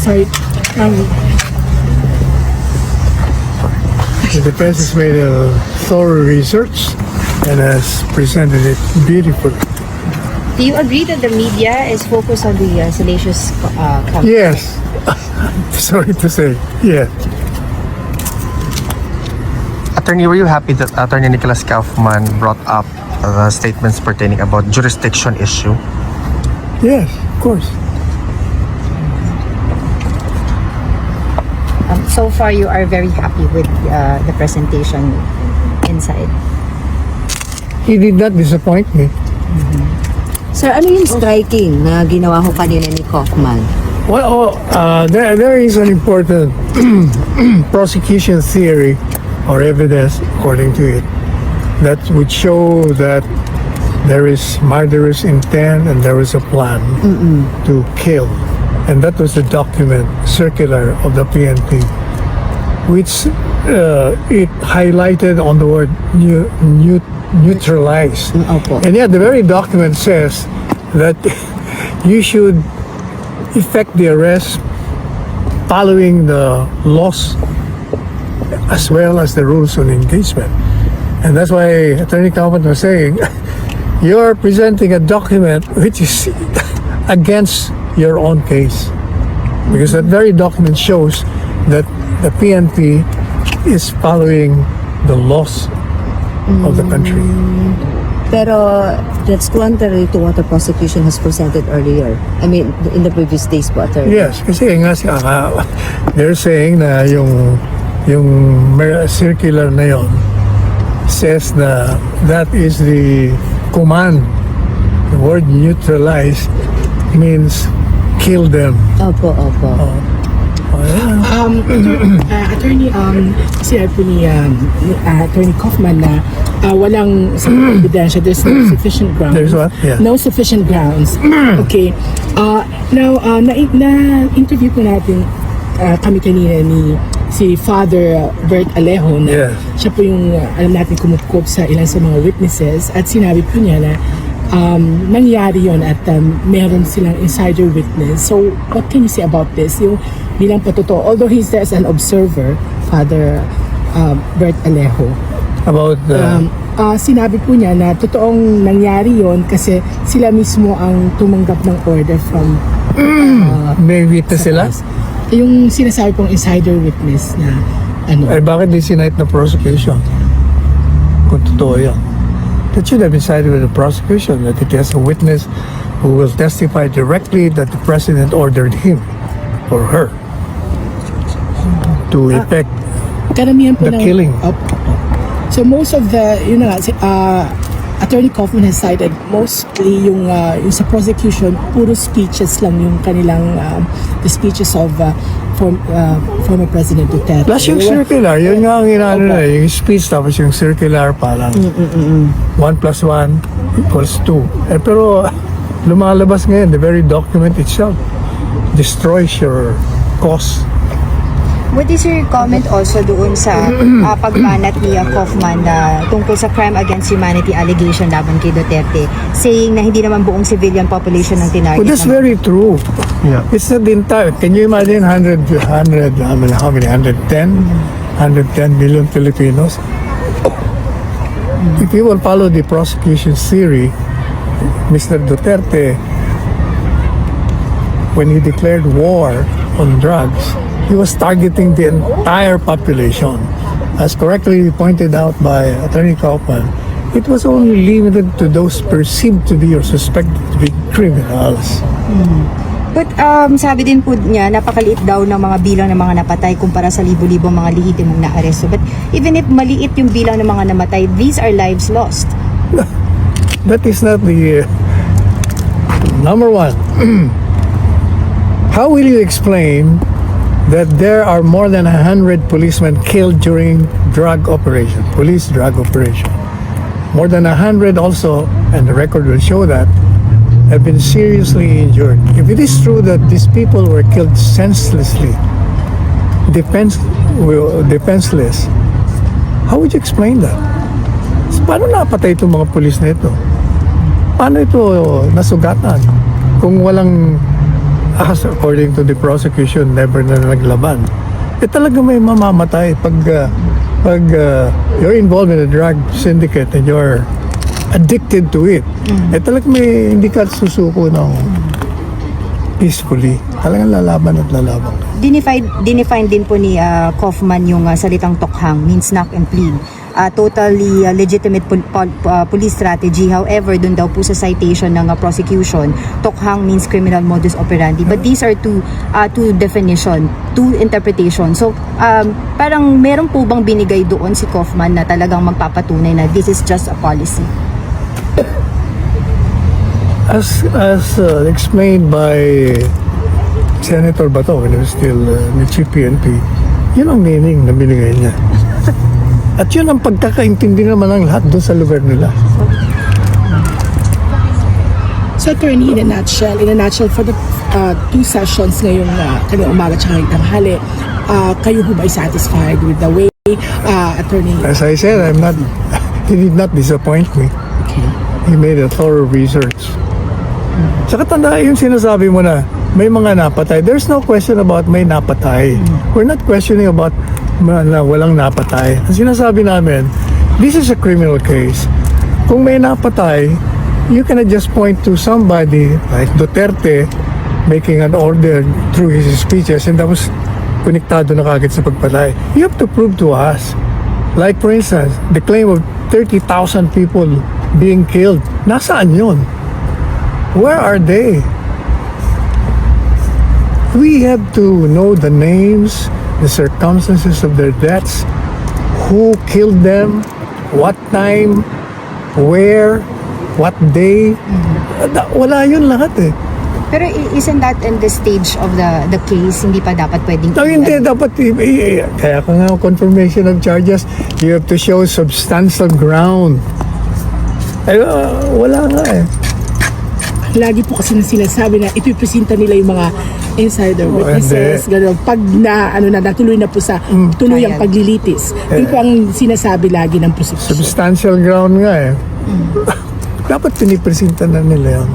sorry. The defense has made a thorough research and has presented it beautifully. Do you agree that the media is focused on the salacious comment? Yes. Sorry to say, yeah. Attorney, were you happy that Attorney Nicholas Kaufman brought up statements pertaining about jurisdiction issue? Yes, of course. So far, you are very happy with the presentation inside. He did not disappoint me. Sir, ano yung striking na ginawa ko kanina ni Kaufman? Well, there is an important prosecution theory or evidence, according to it, that would show that there is murderous intent and there is a plan to kill. And that was the document circular of the PNP, which it highlighted on the word neutralize. Opo. And yet the very document says that you should effect the arrest following the laws as well as the rules on engagement. And that's why Attorney Kaufman was saying, you're presenting a document which is against your own case. Because that very document shows that the PNP is following the laws of the country. Pero that's contrary to what the prosecution has presented earlier. I mean, in the previous days po, attorney. Yes, kasi nga they're saying na yung circular na yon says na that is the command. The word neutralize means kill them. Opo, opo. Attorney, sinabi po ni Attorney Kaufman na walang ebidensya, there's no sufficient grounds. There's what? Yeah. No sufficient grounds. Okay. Now, na-interview po natin kami kanina ni si Father Bert Alejo na Yes. siya po yung alam natin kumukup sa ilan sa mga witnesses at sinabi po niya na nangyari yon at meron silang insider witness. So, what can you say about this? Yung bilang patotoo, although he's there as an observer, Father Bert Alejo, About sinabi po niya na totoong nangyari yon kasi sila mismo ang tumanggap ng order from may witness sila? yung sinasabi pong insider witness na ano. Eh bakit di sinight na prosecution? Kung totoo yan. That should have been cited with the prosecution that it has a witness who will testify directly that the president ordered him or her to effect Karamihan po the ng killing. So most of the, yun na nga, Attorney Kaufman has cited mostly yung sa prosecution, puro speeches lang yung kanilang the speeches of former President Duterte. Plus yung circular, yun nga ang inaano na, yung speech tapos yung circular parang 1 plus 1 equals 2. Eh, pero lumalabas ngayon, the very document itself destroys your cause. What is your comment also doon sa pagbanat ni Kaufman na tungkol sa crime against humanity allegation laban kay Duterte, saying na hindi naman buong civilian population ang tinarget? Well, that's very true. Yeah. It's not the entire. Can you imagine 100, how many? 110 million Filipinos? If you will follow the prosecution's theory, Mr. Duterte, when he declared war on drugs, he was targeting the entire population. As correctly pointed out by Attorney Kaufman, it was only limited to those perceived to be or suspected to be criminals. But sabi din po niya, napakaliit daw ng mga bilang ng mga napatay kumpara sa libo-libong mga lehitimong naaresto. But even if maliit yung bilang ng mga namatay, these are lives lost. That is not the number one. How will you explain that there are more than 100 policemen killed during police drug operation? More than 100 also, and the record will show that, have been seriously injured. If it is true that these people were killed senselessly, defenseless, how would you explain that? So, paano napatay itong mga pulis na ito? Paano ito nasugatan? Kung walang as according to the prosecution, never na naglaban. Talaga may mamamatay pag you're involved in a drug syndicate and you're addicted to it. Talaga may hindi ka susuko ng peacefully. Talagang lalaban at lalaban. Dinefine din po ni Kaufman yung salitang tokhang, means knock and plead. Totally legitimate police strategy. However, dun daw po sa citation ng prosecution, tokhang means criminal modus operandi. But these are two definition, two interpretation. So, parang meron po bang binigay doon si Kaufman na talagang magpapatunay na this is just a policy? As explained by Senator Bato when he was still the Chief PNP, yun ang meaning na binigay niya. At yun ang pagkakaintindi naman ng lahat doon sa lugar nila. So, attorney, in a nutshell, for the 2 sessions ngayong kanyang umaga at ngayong tanghali, kayo ho ba ay satisfied with the way, attorney? As I said, he did not disappoint me. Okay. He made a thorough research. Saka tandaan yung sinasabi mo na may mga napatay. There's no question about may napatay. We're not questioning about na walang napatay. Ang sinasabi namin, this is a criminal case. Kung may napatay, you cannot just point to somebody like Duterte making an order through his speeches and tapos konektado na kagad sa pagpatay. You have to prove to us. Like for instance, the claim of 30,000 people being killed. Nasaan yun? Where are they? We have to know the names, the circumstances of their deaths, who killed them, what time, where, what day. Wala yun lahat eh. Pero isn't that in the stage of the case, hindi pa dapat pwedeng... No, hindi dapat, kaya ka nga confirmation of charges, you have to show substantial ground. Wala nga eh. Lagi po kasi na sinasabi na ipipresenta nila yung mga insider witnesses, gano'n. Pag natuloy na po sa tuluyang paglilitis. Yun po ang sinasabi lagi ng prosecution. Substantial ground nga eh. Dapat pinipresenta na nila yan.